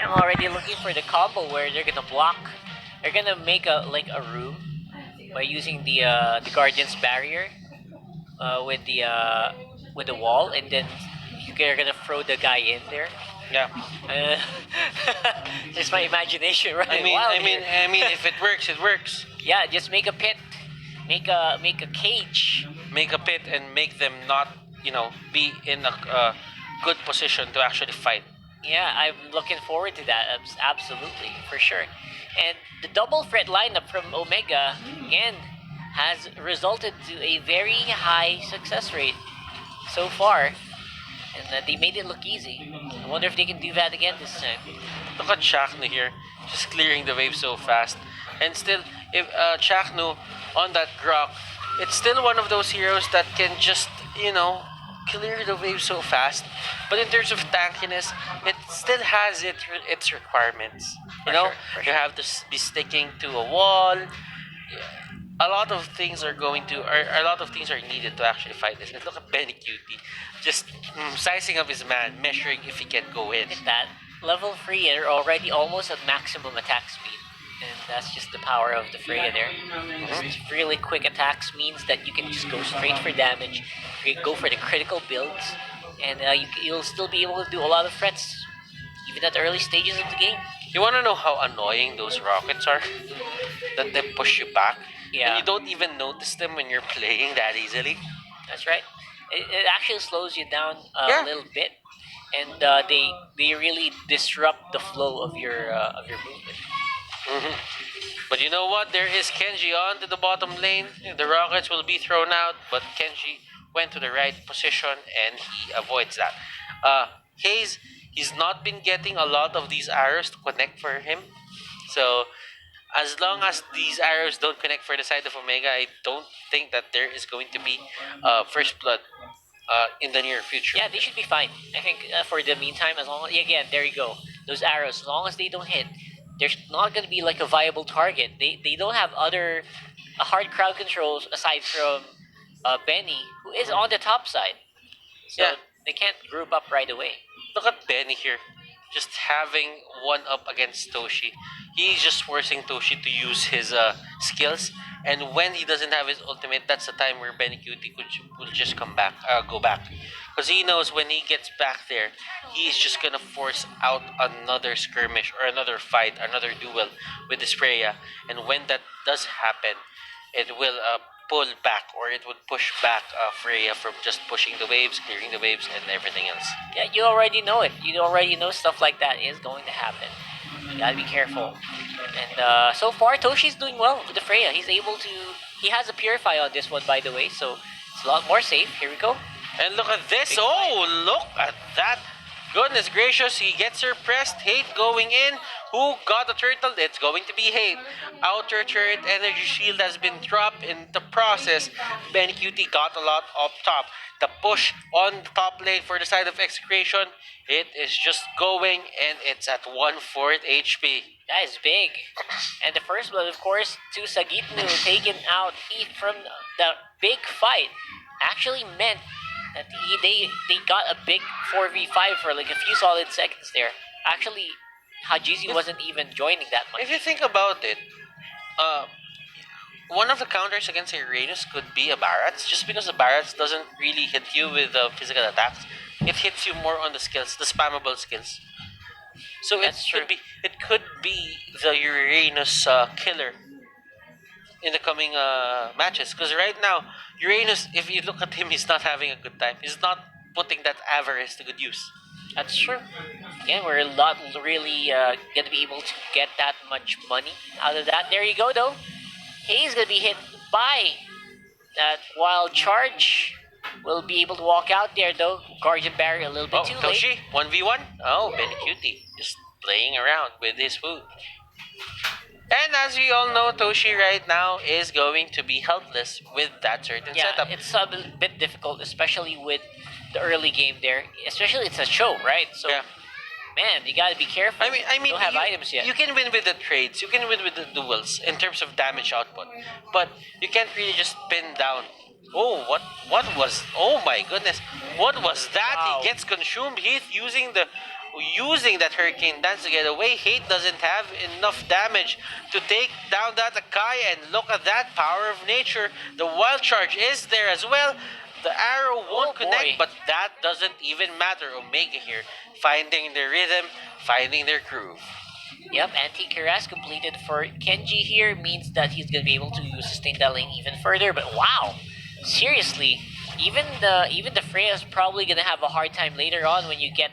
I'm already looking for the combo where they're gonna block. They're gonna make a room by using the Guardian's barrier with the wall, and then you're gonna throw the guy in there. Yeah. Uh, just my imagination running I mean, wild I mean, here. I mean, if it works, it works. Yeah, just make a pit, make a cage. Make a pit and make them not, be in a good position to actually fight. Yeah, I'm looking forward to that. Absolutely, for sure. And the double threat lineup from Omega again has resulted to a very high success rate so far, and they made it look easy. I wonder if they can do that again this time. Look at Shaknu here, just clearing the wave so fast. And still, if Shaknu on that Grok, it's still one of those heroes that can just, clear the wave so fast. But in terms of tankiness, it still has its requirements. For sure, for You sure. have to be sticking to a wall. A lot of things are a lot of things are needed to actually fight this. And look at Benny Cutie, just sizing up his man, measuring if he can go in. Look at that. Level 3 are already almost at maximum attack speed. And that's just the power of the Freya there. Just really quick attacks means that you can just go straight for damage, go for the critical builds, and you'll still be able to do a lot of threats, even at the early stages of the game. You want to know how annoying those rockets are? That they push you back. Yeah. And you don't even notice them when you're playing that easily. That's right. It actually slows you down Yeah. a little bit, and they really disrupt the flow of your movement. hmm But you know what? There is Kenji on to the bottom lane. The rockets will be thrown out, but Kenji went to the right position and he avoids that. Hayes, he's not been getting a lot of these arrows to connect for him. So as long as these arrows don't connect for the side of Omega, I don't think that there is going to be first blood in the near future. Yeah, they should be fine. I think for the meantime, as long as again, there you go. Those arrows, as long as they don't hit, there's not going to be like a viable target. They don't have other hard crowd controls aside from Benny, who is on the top side. So Yeah. they can't group up right away. Look at Benny here. Just having one up against Toshi. He's just forcing Toshi to use his skills. And when he doesn't have his ultimate, that's the time where Benny Cutie will just go back. Because he knows when he gets back there, he's just gonna force out another skirmish or another fight, another duel with this Freya. And when that does happen, it will pull back or it would push back Freya from just pushing the waves, clearing the waves, and everything else. Yeah, you already know it. You already know stuff like that is going to happen. You gotta be careful. And so far, Toshi's doing well with the Freya. He has a Purify on this one, by the way, so it's a lot more safe. Here we go. And look at this. Big Oh, look at that. Goodness gracious, he gets her pressed. Hate going in. Who got the turtle? It's going to be Hate. Outer turret energy shield has been dropped in the process. Ben Cutie got a lot up top. The push on the top lane for the side of Execration. It is just going and it's at 1/4 HP. That is big. And the first blood, of course, to Sagitnu, taken out from the big fight, actually meant that they got a big 4v5 for like a few solid seconds there. Actually, Hajizi wasn't even joining that much. If you think about it, uh, one of the counters against Uranus could be a Barats, just because the Barats doesn't really hit you with physical attacks. It hits you more on the skills, the spammable skills. So That's true. it could be the Uranus killer in the coming matches. Because right now, Uranus, if you look at him, he's not having a good time. He's not putting that avarice to good use. That's true. Again, we're not really gonna be able to get that much money out of that. There you go, though. He's gonna be hit by that wild charge. Will be able to walk out there, though. Guardian barrier a little bit Oh, too late. Toshi, 1v1? Oh, Benny Cutie, just playing around with his food. And as we all know, Toshi right now is going to be helpless with that certain Yeah, setup. it's a bit difficult, especially with the early game there. Especially it's a show, right? So, Yeah. man, you gotta be careful. I mean, don't have you, items yet. you can win with the trades, you can win with the duels in terms of damage output, but you can't really just pin down Oh, what was? Oh my goodness, what was that? Wow. He gets consumed. Heath using that hurricane dance to get away. Heath doesn't have enough damage to take down that Akai, and look at that power of nature. The wild charge is there as well. The arrow won't Oh, connect, boy. but that doesn't even matter. Omega here, finding their rhythm, finding their groove. Yep, anti-Cuirass completed for Kenji here means that he's gonna be able to sustain that lane even further. But wow, seriously, even the Freya's probably gonna have a hard time later on when you get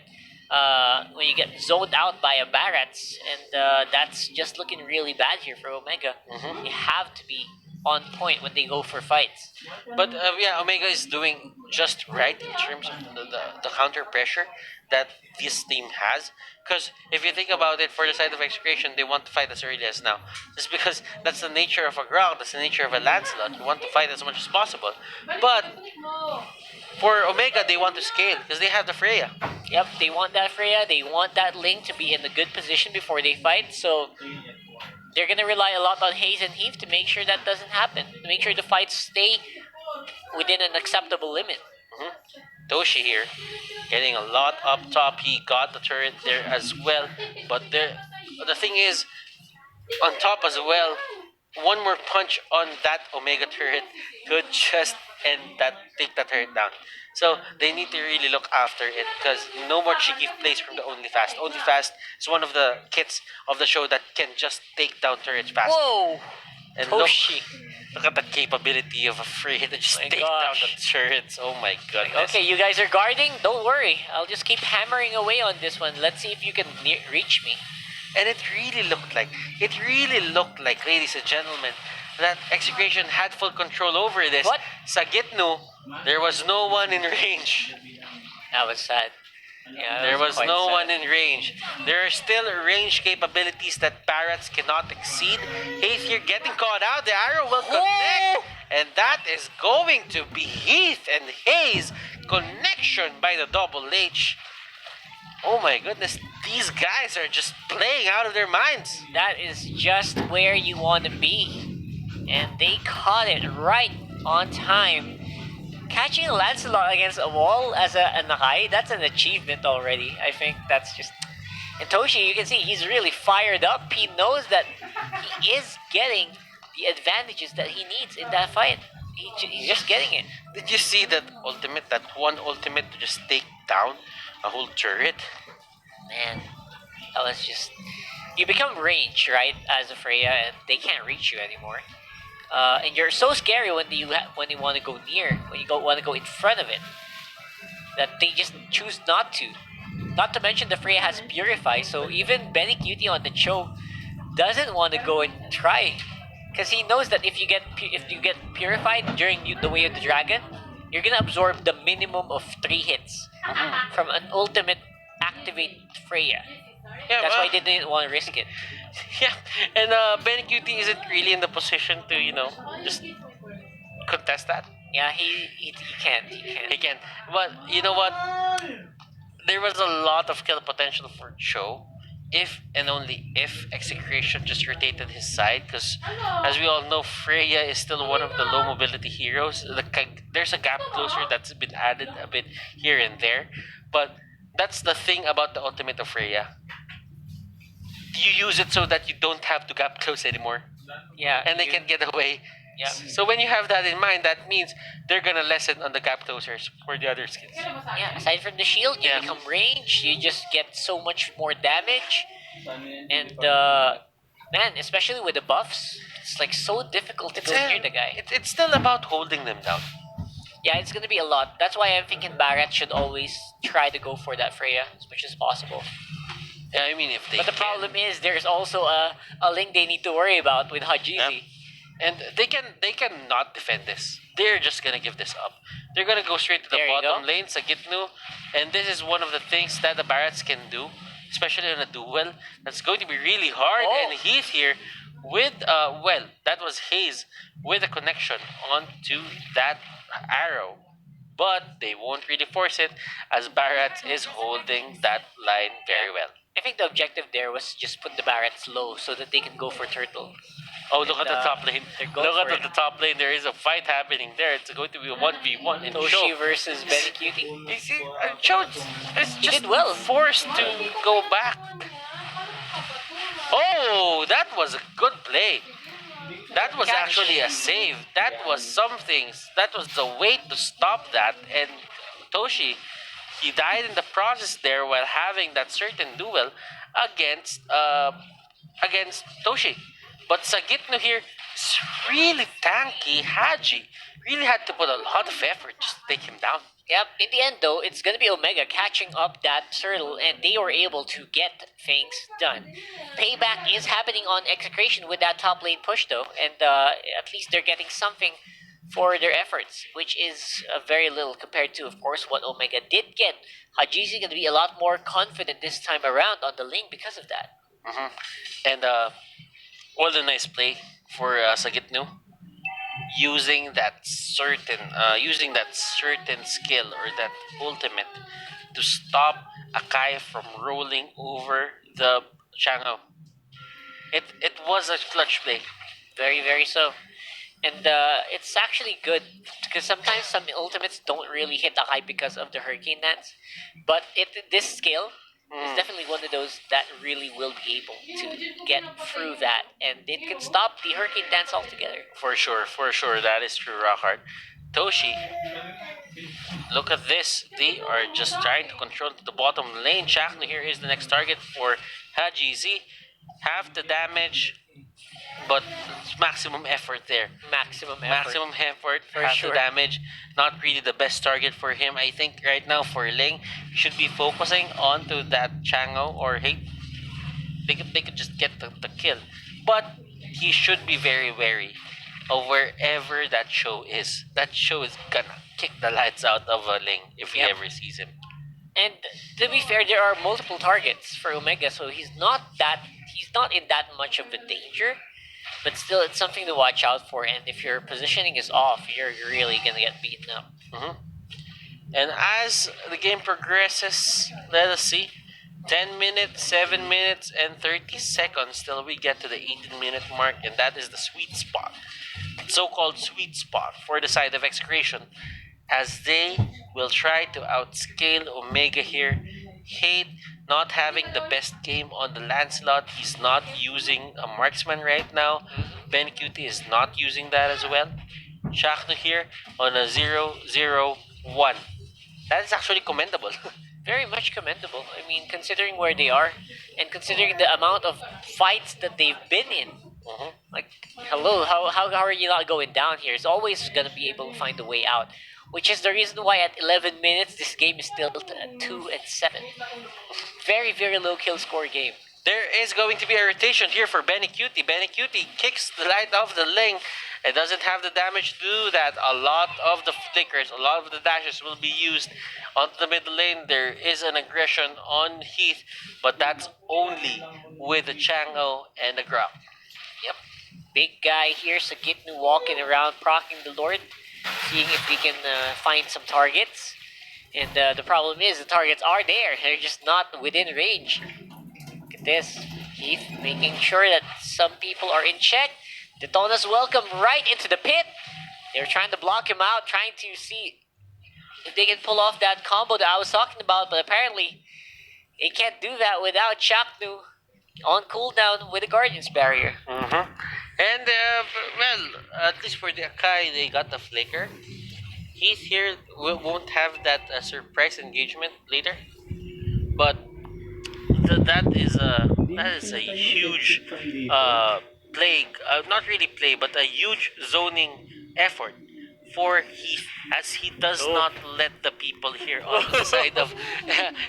zoned out by a Barats, and that's just looking really bad here for Omega. Mhm. They have to be on point when they go for fights. But yeah, Omega is doing just right in terms of the counter pressure that this team has. Because if you think about it, for the side of execution, they want to fight as early as now. Just because that's the nature of a Grog, that's the nature of a Lancelot. You want to fight as much as possible. But for Omega, they want to scale because they have the Freya. Yep, they want that Freya. They want that Link to be in a good position before they fight. So they're gonna rely a lot on Hayes and Heath to make sure that doesn't happen. To make sure the fights stay within an acceptable limit. Mhm. Toshi here, getting a lot up top. He got the turret there as well. But the thing is, on top as well, one more punch on that Omega turret could just end that, take that turret down. So they need to really look after it because no more cheeky plays from the Only Fast. Only Fast is one of the kits of the show that can just take down turrets fast. Whoa! And Toshi. look at the capability of a Freya to just My take down the gosh. turrets. Oh my goodness. Okay, you guys are guarding? Don't worry. I'll just keep hammering away on this one. Let's see if you can reach me. And it really looked like, ladies and gentlemen, that Execration had full control over this. What? Sa Gitno, there was no one in range. That was sad. Yeah, that There was quite no sad. one in range. There are still range capabilities that Barats cannot exceed. Heath here getting caught out. The arrow will connect. And that is going to be Heath and Hayes connection by the Double H. Oh my goodness, these guys are just playing out of their minds. That is just where you want to be. And they caught it right on time. Catching Lancelot against a wall as a Nakai, that's an achievement already. I think that's just. And Toshi, you can see he's really fired up. He knows that he is getting the advantages that he needs in that fight. He's just getting it. Did you see that ultimate, that one ultimate to just take down a whole turret? Man, that was just. You become ranged, right, as a Freya, and they can't reach you anymore. And you're so scary when when you want to go near, when you want to go in front of it, that they just choose not to. Not to mention the Freya has Purify, so even Benny Cutie on the show doesn't want to go and try, because he knows that if you get purified during the Way of the Dragon, you're gonna absorb the minimum of 3 hits from an ultimate activate Freya. Yeah, That's well, why they didn't want to risk it. yeah. And Ben Cutie isn't really in the position to, just contest that. Yeah, he can't. He can't. He can. But you know what? There was a lot of kill potential for Cho if and only if Execration just rotated his side. Because as we all know, Freya is still one of the low mobility heroes. There's a gap closer that's been added a bit here and there. But that's the thing about the ultimate of Freya. You use it so that you don't have to gap close anymore. Yeah, And they can get away. Yeah. So when you have that in mind, that means they're gonna lessen on the gap closers for the other skills. Yeah, aside from the shield, you Yeah. become ranged. You just get so much more damage, and man, especially with the buffs, it's like so difficult to It's, go near the guy. it's still about holding them down. Yeah, it's gonna be a lot. That's why I'm thinking Barret should always try to go for that Freya as much as possible. Yeah, I mean, if they But the can, problem is there's also a link they need to worry about with Hajizi. and they can not defend this. They're just gonna give this up. They're gonna go straight to the There you bottom go. lane, Sagitnu, and this is one of the things that the Barretts can do, especially in a duel. That's going to be really hard. Oh. And Heath here with that was Hayes with a connection onto that arrow. But they won't really force it as Barrett is holding that line very well. I think the objective there was just put the Barretts low so that they can go for turtle. Oh, look And, at the top lane. they're going Look for at it. the top lane. There is a fight happening there. It's going to be a 1v1. And Toshi Sho, versus Benny Cutie. you see, Sho is He just did well. forced to go back. Oh, that was a good play. That was Catch. actually a save. That was something. That was the way to stop that. And Toshi, he died in the process there while having that certain duel against against Toshi. But Sagitno here is really tanky. Haji really had to put a lot of effort just to take him down. Yep, in the end though, it's gonna be Omega catching up that turtle and they were able to get things done. Payback is happening on Execration with that top lane push though, and at least they're getting something for their efforts, which is very little compared to, of course, what Omega did get. Haji's gonna be a lot more confident this time around on the lane because of that. And what a nice play for Sagitno, using that certain skill or that ultimate to stop Akai from rolling over the Chang'o. It was a clutch play. Very, very so. And it's actually good because sometimes some ultimates don't really hit Akai because of the Hurricane Dance. But this skill is definitely one of those that really will be able to get through that. And it can stop the Hurricane Dance altogether. For sure, that is true, Rockhard. Toshi, look at this. They are just trying to control the bottom lane. Chakno here is the next target for Haji Z. Half the damage, but maximum effort there. Maximum effort. Maximum effort, For half sure. the damage. Not really the best target for him. I think right now for Ling, he should be focusing onto that Chang'o or Hate. They could just get the kill. But he should be very wary of wherever that show is. That show is gonna kick the lights out of Ling if he Yep. ever sees him. And to be fair, there are multiple targets for Omega, so he's not in that much of a danger. But still, it's something to watch out for. And if your positioning is off, you're really gonna get beaten up. And as the game progresses, let us see. 10 minutes, 7 minutes, and 30 seconds till we get to the 18-minute mark, and that is the sweet spot. So-called sweet spot for the side of Execration, as they will try to outscale Omega here. Hate not having the best game on the Lancelot. He's not using a marksman right now. Ben Cutie is not using that as well. Shakno here on a 0-0-1. That is actually commendable. Very much commendable. I mean, considering where they are, and considering the amount of fights that they've been in. Like, hello, how are you not going down here? It's always gonna be able to find a way out. Which is the reason why at 11 minutes, this game is still at 2-7. Very, very low kill score game. There is going to be a rotation here for Benny Cutie. Benny Cutie kicks the light off the lane. It doesn't have the damage to do that. A lot of the flickers, a lot of the dashes will be used onto the middle lane. There is an aggression on Heath, but that's only with the Chang'o and the Grok. Yep. Big guy here, Sagitnu walking around, proccing the Lord, seeing if we can find some targets. And the problem is, the targets are there. They're just not within range. Look at this. Heath making sure that some people are in check. Detona's welcome right into the pit. They're trying to block him out, trying to see if they can pull off that combo that I was talking about, but apparently they can't do that without Chaknu on cooldown with the Guardian's Barrier. And, well, at least for the Akai, they got the flicker. Heath here won't have that surprise engagement later, but that is a huge play, not really play, but a huge zoning effort for Heath, as he does not let the people here on the side of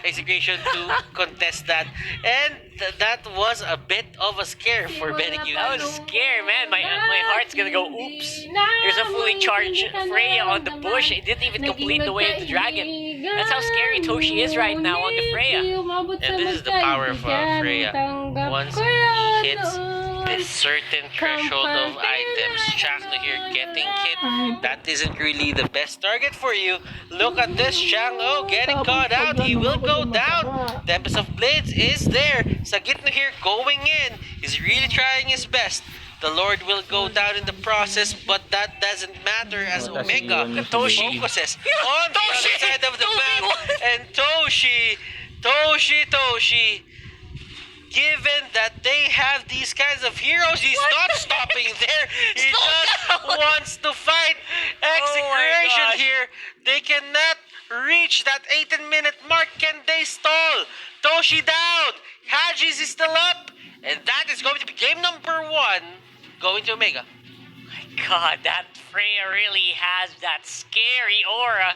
Execration to contest that. And that was a bit of a scare for Benny Cutie. I was scared, man. My heart's gonna go, oops. There's a fully charged Freya on the bush. It didn't even complete the way of the dragon. That's how scary Toshi is right now on the Freya. And this is the power of Freya. Once he hits this certain threshold of items, Chakno here getting hit. That isn't really the best target for you. Look at this Chang'o getting caught out. He will go down. Tempest of Blades is there. Sagitno here going in. He's really trying his best. The Lord will go down in the process, but that doesn't matter as Mataas Omega iwan mo si Toshi. Baby. focuses on the Toshi! other side of the Toshi map. won! And Toshi, given that they have these kinds of heroes, he's not stopping there. He Slow just down! wants to fight Oh my execution gosh. here. They cannot reach that 18-minute mark. Can they stall? Toshi down. Hajis is still up. And that is going to be game number 1 going to Omega. God, that Freya really has that scary aura.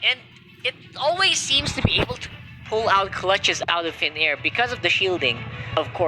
And it always seems to be able to pull out clutches out of thin air because of the shielding, of course.